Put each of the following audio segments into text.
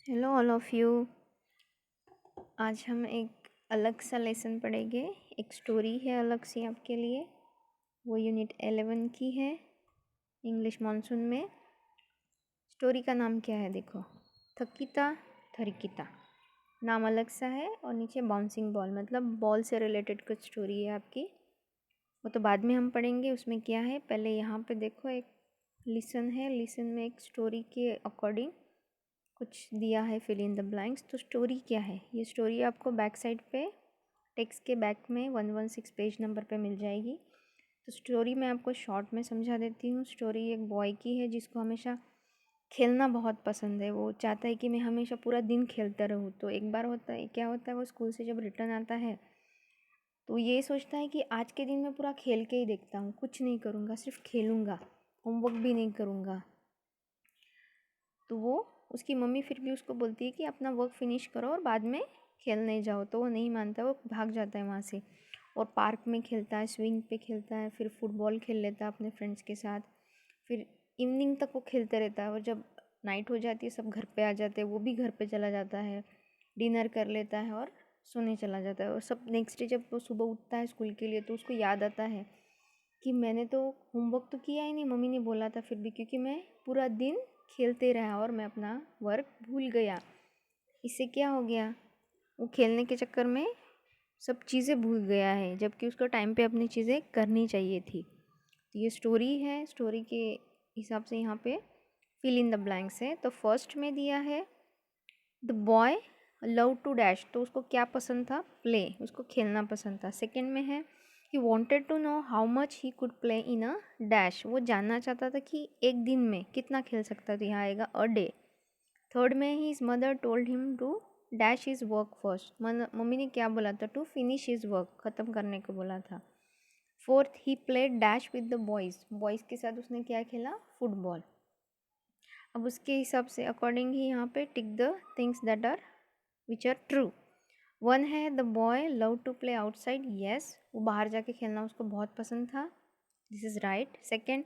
Hello all of you. आज हम एक अलग सा लेसन पढ़ेंगे। एक स्टोरी है अलग सी आपके लिए। वो यूनिट 11 की है, इंग्लिश मॉनसून में। स्टोरी का नाम क्या है देखो, थकिता थरिकिता। नाम अलग सा है और नीचे बाउंसिंग बॉल, मतलब बॉल से रिलेटेड कुछ स्टोरी है आपकी। वो तो बाद में हम पढ़ेंगे। उसमें क्या है, पहले यहाँ पे देखो एक लिसन है। लिसन में एक स्टोरी के अकॉर्डिंग कुछ दिया है, फिल इन द ब्लैंक्स। तो स्टोरी क्या है, ये स्टोरी आपको बैक साइड पे टेक्स्ट के बैक में 116 पेज नंबर पे मिल जाएगी। तो स्टोरी मैं आपको शॉर्ट में समझा देती हूँ। स्टोरी एक बॉय की है जिसको हमेशा खेलना बहुत पसंद है। वो चाहता है कि मैं हमेशा पूरा दिन खेलता रहूँ। तो एक बार होता है, क्या होता है, वो स्कूल से जब रिटर्न आता है तो ये सोचता है कि आज के दिन मैं पूरा खेल के ही देखता हूँ, कुछ नहीं करूँगा, सिर्फ खेलूँगा, होमवर्क भी नहीं करूँगा। तो वो उसकी मम्मी फिर भी उसको बोलती है कि अपना वर्क फिनिश करो और बाद में खेलने जाओ। तो वो नहीं मानता, वो भाग जाता है वहाँ से और पार्क में खेलता है, स्विंग पे खेलता है, फिर फुटबॉल खेल लेता है अपने फ्रेंड्स के साथ। फिर इवनिंग तक वो खेलते रहता है और जब नाइट हो जाती है, सब घर पे आ जाते हैं, वो भी घर पे चला जाता है, डिनर कर लेता है और सोने चला जाता है। और सब नेक्स्ट डे जब वो सुबह उठता है स्कूल के लिए तो उसको याद आता है कि मैंने तो होमवर्क तो किया ही नहीं, मम्मी ने बोला था फिर भी, क्योंकि मैं पूरा दिन खेलते रहा और मैं अपना वर्क भूल गया। इससे क्या हो गया, वो खेलने के चक्कर में सब चीज़ें भूल गया है, जबकि उसको टाइम पे अपनी चीज़ें करनी चाहिए थी। तो ये स्टोरी है। स्टोरी के हिसाब से यहाँ पे फिल इन द ब्लैंक्स है। तो फर्स्ट में दिया है the boy love to dash. तो उसको क्या पसंद था, प्ले, उसको खेलना पसंद था। सेकेंड में है he wanted to know how much he could play in a dash. वो जानना चाहता था कि एक दिन में कितना खेल सकता था, यहाँ आएगा अ डे। थर्ड में his mother told him to dash his work first. Mummy ने क्या बोला था, टू फिनिश इज वर्क, ख़त्म करने को बोला था। Fourth, he played dash with the boys. Boys के साथ उसने क्या खेला, फुटबॉल। अब उसके हिसाब से अकॉर्डिंग ही यहाँ पे tick the things that are which are true. One है the boy love to play outside. Yes, वो बाहर जाके खेलना उसको बहुत पसंद था, this is right. Second,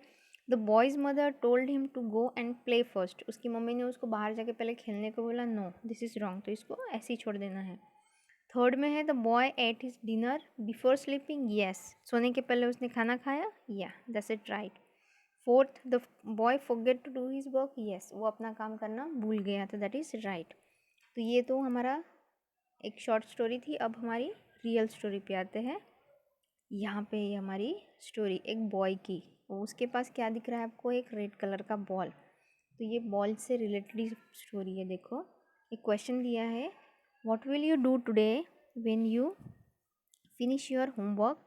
the boy's mother told him to go and play first. उसकी मम्मी ने उसको बाहर जाके पहले खेलने को बोला, नो दिस इज़ रॉन्ग, तो इसको ऐसे ही छोड़ देना है। थर्ड में है the boy ate his dinner before sleeping. Yes, सोने के पहले उसने खाना खाया, या that's it right. Fourth, the boy forget to do his work. Yes, वो अपना काम करना भूल गया था, दैट इज़ राइट। तो ये तो हमारा एक शॉर्ट स्टोरी थी। अब हमारी रियल स्टोरी पे आते हैं। यहाँ पे ये हमारी स्टोरी एक बॉय की, उसके पास क्या दिख रहा है आपको, एक रेड कलर का बॉल। तो ये बॉल से रिलेटेड स्टोरी है। देखो, एक क्वेश्चन दिया है, what will you do today when you finish your homework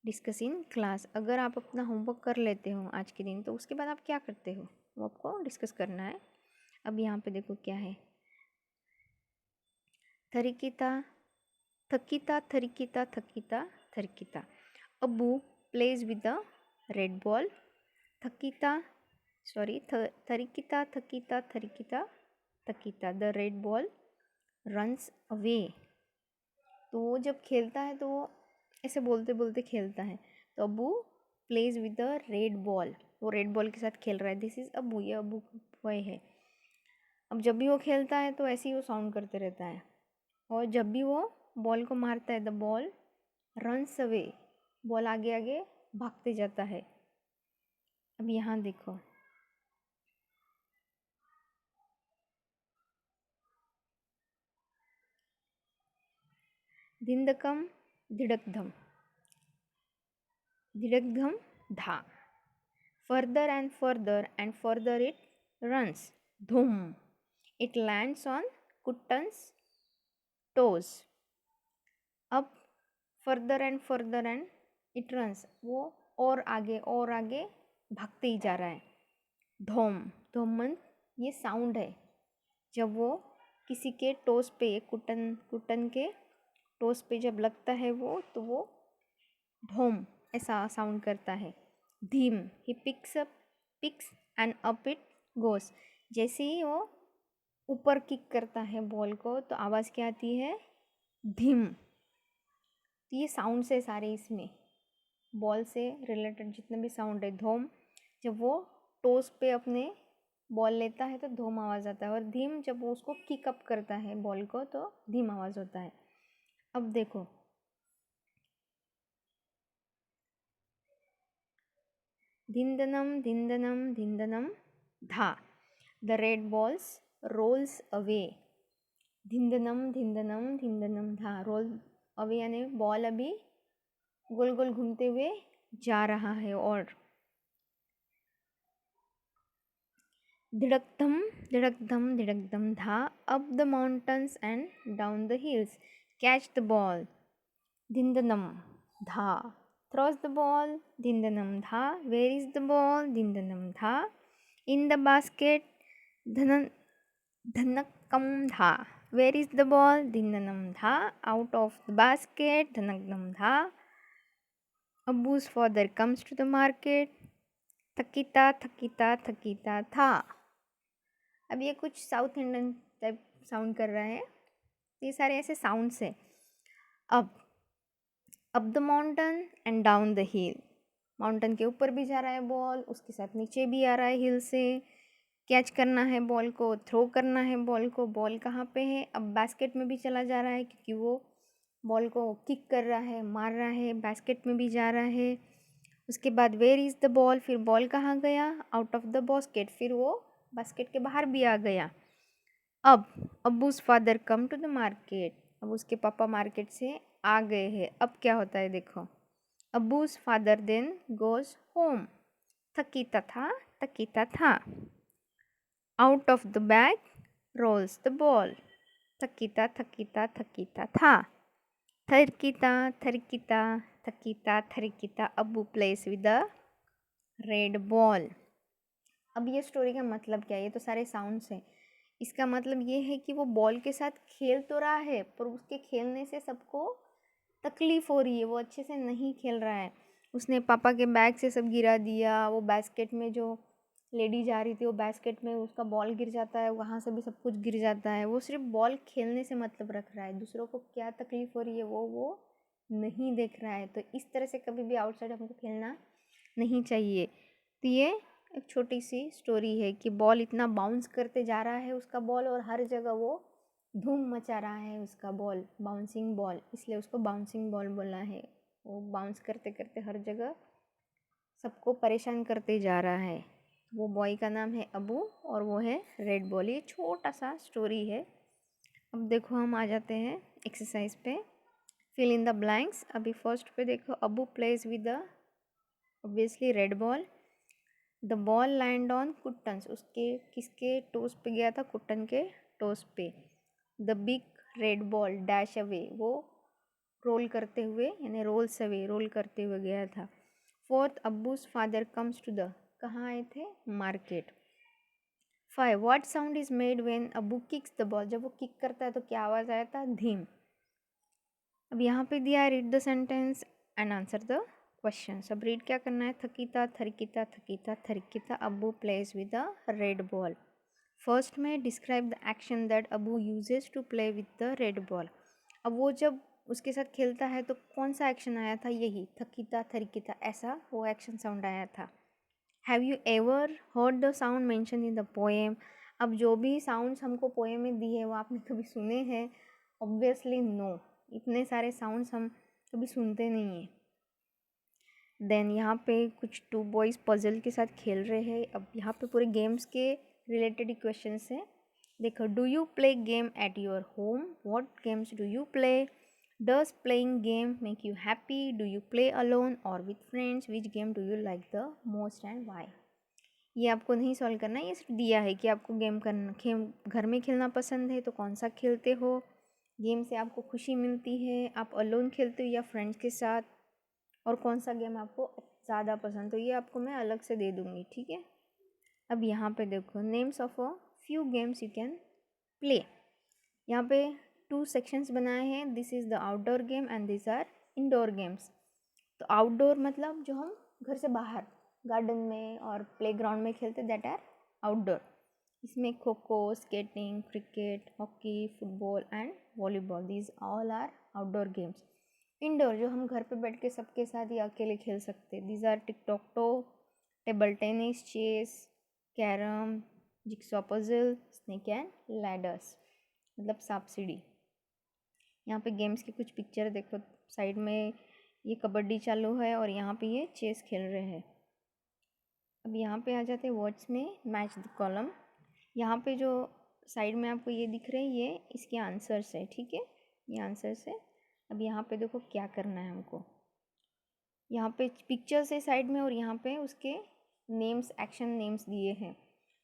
discuss in class. अगर आप अपना होमवर्क कर लेते हो आज के दिन, तो उसके बाद आप क्या करते हो, वो आपको डिस्कस करना है। अब यहाँ पे देखो क्या है, थरिकिता थकिता थरिकिता थकिता थरिकिता। Abu plays with the red ball. थकिता सॉरी थरिकिता थकिता थरिकिता थकिता, the red ball runs away. तो वो जब खेलता है तो वो ऐसे बोलते बोलते खेलता है। तो Abu plays with the red ball, वो रेड बॉल के साथ खेल रहा है, दिस इज़ अबू, ये अबू बॉय है। अब जब भी वो खेलता है तो ऐसे ही वो साउंड करते रहता है, और जब भी वो बॉल को मारता है, the ball runs away, ball आगे आगे भागते जाता है। अब यहाँ देखो, धिंदकम धिड़कधम, धिड़कधम धा, further and further it runs, धूम, it lands on Kuttan's toes. अब further and it runs, वो और आगे भागते ही जा रहा है। धोम, धोमन ये साउंड है, जब वो किसी के टोस पे, कुटन के टोस पे जब लगता है वो, तो वो ढोम ऐसा साउंड करता है। धीम, he picks and up it goes. जैसे ही वो ऊपर किक करता है बॉल को, तो आवाज़ क्या आती है, धीम। तो ये साउंड से सारे, इसमें बॉल से रिलेटेड जितने भी साउंड है, धोम, जब वो टोस पे अपने बॉल लेता है तो धूम आवाज़ आता है, और धीम जब वो उसको किक अप करता है बॉल को तो धीम आवाज़ होता है। अब देखो, धिंदनम धिंदनम धिंदनम धा, the red balls rolls away. धिंदनम धिंदनम धिंदनम धा, रोल अवे यानी बॉल अभी गोल गोल घूमते हुए जा रहा है। और धिड़कधम धिड़कधम धिड़कधम धा, up the mountains and down the hills, catch the ball धिंदनम धा, थ्रोस द बॉल धिंदनम धा, वेयर इज द बॉल धिंदनम धा, इन द बास्केट धन धनकम धा, वेयर इज द बॉल धिंदनम धा, आउट ऑफ द बास्केट धनकदम धा, Abbu's father comes to the market, थकीता थकीता थकीता था। अब ये कुछ साउथ इंडियन टाइप साउंड कर रहा है, ये सारे ऐसे साउंड्स हैं। Up the mountain and down the hill, mountain के ऊपर भी जा रहा है बॉल, उसके साथ नीचे भी आ रहा है हिल से। कैच करना है बॉल को, थ्रो करना है बॉल को, बॉल कहाँ पे है, अब बास्केट में भी चला जा रहा है क्योंकि वो बॉल को किक कर रहा है, मार रहा है, बास्केट में भी जा रहा है। उसके बाद वेयर इज़ द बॉल, फिर बॉल कहाँ गया, आउट ऑफ द बास्केट, फिर वो बास्केट के बाहर भी आ गया। अब Abbu's father come to the market, अब उसके पापा मार्केट से आ गए हैं। अब क्या होता है देखो, Abbu's father then goes home, थकीता था, out of the bag rolls the ball, थकीता था, थरकीता थरकीता थकीता थरकीता, Abbu plays with the red ball. अब ये स्टोरी का मतलब क्या है, ये तो सारे साउंड्स हैं। इसका मतलब ये है कि वो बॉल के साथ खेल तो रहा है पर उसके खेलने से सबको तकलीफ़ हो रही है, वो अच्छे से नहीं खेल रहा है। उसने पापा के बैग से सब गिरा दिया, वो बास्केट में जो लेडी जा रही थी वो बास्केट में उसका बॉल गिर जाता है, वहाँ से भी सब कुछ गिर जाता है। वो सिर्फ बॉल खेलने से मतलब रख रहा है, दूसरों को क्या तकलीफ़ हो रही है वो नहीं देख रहा है। तो इस तरह से कभी भी आउटसाइड हमको खेलना नहीं चाहिए। तो ये एक छोटी सी स्टोरी है कि बॉल इतना बाउंस करते जा रहा है उसका बॉल, और हर जगह वो धूम मचा रहा है उसका बॉल, बाउंसिंग बॉल, इसलिए उसको बाउंसिंग बॉल बोला है। वो बाउंस करते करते हर जगह सबको परेशान करते जा रहा है। वो बॉय का नाम है अबू और वो है रेड बॉल। ये छोटा सा स्टोरी है। अब देखो हम आ जाते हैं एक्सरसाइज पे, फिल इन द ब्लैंक्स। अभी फर्स्ट पे देखो, Abu plays with the obviously red ball, the ball land on कुटन्स, उसके किसके टोस पे गया था, कुटन के टोस पे। The big red ball dash away, वो रोल करते हुए यानी रोल्स अवे, रोल करते हुए गया था। Fourth, Abbu's father comes to the, कहाँ आए थे, market. 5, what sound is made when Abbu kicks the ball, जब वो किक करता है तो क्या आवाज़ आया था, धीम। अब यहाँ पे दिया है read the sentence and answer the question. अब रीड क्या करना है, थकीता थरकीता थकीता थरकीता, Abbu plays with the red ball. First में describe the action that Abbu uses to play with the red ball. अब वो जब उसके साथ खेलता है तो कौन सा एक्शन आया था, यही थकीता थरकीता, ऐसा वो एक्शन साउंड आया था। Have you ever heard the sound mention in the poem, अब जो भी साउंड्स हमको पोएम में दिए वो आपने कभी सुने हैं, ऑब्वियसली नो, इतने सारे साउंड्स हम कभी सुनते नहीं हैं। देन यहाँ पे कुछ 2 बॉयज़ पजल के साथ खेल रहे हैं। अब यहाँ पे पूरे गेम्स के रिलेटेड ही क्वेश्चंस हैं। देखो, do you play game at your home, what games do you play, does playing game make you happy, do you play alone और with friends, which game do you like the most and why. ये आपको नहीं solve करना है, ये सिर्फ दिया है कि आपको गेम करना, घर में खेलना पसंद है तो कौन सा खेलते हो, गेम से आपको खुशी मिलती है, आप अलोन खेलते हो या फ्रेंड्स के साथ, और कौन सा गेम आपको ज़्यादा पसंद, तो ये आपको मैं अलग से दे दूँगी, ठीक है। अब यहाँ पे देखो, names of a few games you can play. यहाँ पे 2 सेक्शंस बनाए हैं, this is the outdoor game and this are indoor games. तो आउटडोर मतलब जो हम घर से बाहर गार्डन में और प्लेग्राउंड में खेलते, दैट आर आउटडोर। इसमें kho kho, skating, cricket, hockey, football and volleyball, these all are outdoor games. Indoor जो हम घर पे बैठ के सबके साथ या अकेले खेल सकते, these are tic tac toe, table tennis, chess, carrom, jigsaw puzzle, snake and ladders मतलब सांप सीढ़ी। यहाँ पे गेम्स की कुछ पिक्चर देखो, साइड में ये कबड्डी चालू है और यहाँ पे ये चेस खेल रहे हैं। अब यहाँ पे आ जाते हैं वर्ड्स में, मैच द कॉलम। यहाँ पे जो साइड में आपको ये दिख रहे हैं ये इसके आंसर्स है, ठीक है, ये आंसर्स है। अब यहाँ पे देखो क्या करना है हमको, यहाँ पे पिक्चर्स है साइड में और यहाँ पे उसके नेम्स, एक्शन नेम्स दिए हैं।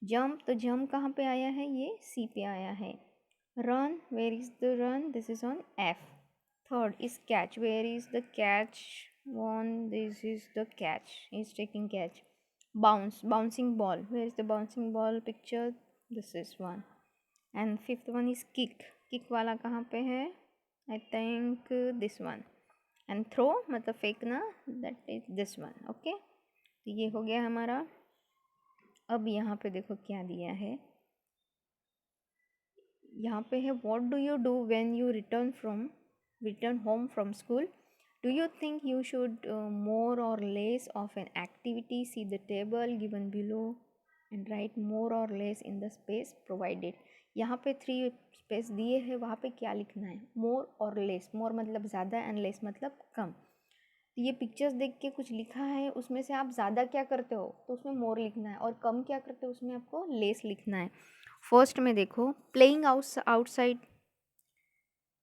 जंप, तो जंप कहाँ पे आया है, ये सी पे आया है। Run, where is the run, this is on F. Third is catch, where is the catch, one, this is the catch, is taking catch. Bounce, bouncing ball, where is the bouncing ball picture, this is one. And fifth one is kick, kick वाला कहाँ पे है, I think this one. And throw मतलब फेंकना, that is this one. Okay, तो ये हो गया हमारा। अब यहाँ पे देखो क्या दिया है, यहाँ पे है what do you do when you return home from school, do you think you should more or less of an activity, see the table given below and write more or less in the space provided. यहाँ पे 3 space दिए हैं, वहाँ पे क्या लिखना है, मोर or less. मोर मतलब ज़्यादा एंड लेस मतलब कम। ये पिक्चर्स देख के कुछ लिखा है, उसमें से आप ज़्यादा क्या करते हो तो उसमें मोर लिखना है, और कम क्या करते हो उसमें आपको लेस लिखना है। फर्स्ट में देखो, प्लेइंग आउटसाइड,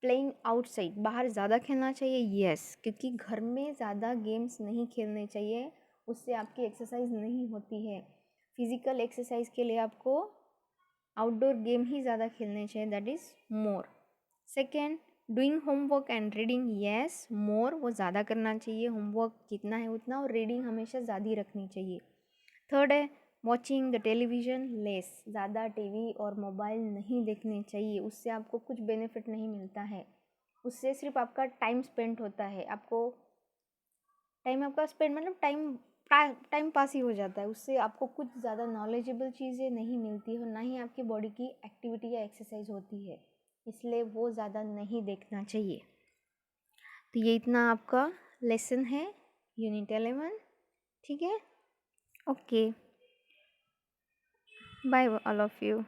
प्लेइंग आउटसाइड बाहर ज़्यादा खेलना चाहिए, यस, क्योंकि घर में ज़्यादा गेम्स नहीं खेलने चाहिए, उससे आपकी एक्सरसाइज नहीं होती है। फिजिकल एक्सरसाइज के लिए आपको आउटडोर गेम ही ज़्यादा खेलने चाहिए, that is more. Second, doing homework and reading, yes, more, वो ज़्यादा करना चाहिए, होमवर्क जितना है उतना, और रीडिंग हमेशा ज़्यादा रखनी चाहिए। थर्ड है वॉचिंग द टेलीविज़न, लेस, ज़्यादा टीवी और मोबाइल नहीं देखने चाहिए, उससे आपको कुछ बेनिफिट नहीं मिलता है, उससे सिर्फ आपका टाइम स्पेंड होता है, आपको टाइम आपका स्पेंड मतलब टाइम पास ही हो जाता है, उससे आपको कुछ ज़्यादा नॉलेजेबल चीज़ें नहीं मिलती है, और ना ही आपकी बॉडी की एक्टिविटी या एक्सरसाइज होती है, इसलिए वो ज़्यादा नहीं देखना चाहिए। तो ये इतना आपका लेसन है यूनिट 11, ठीक है। Okay, bye all of you.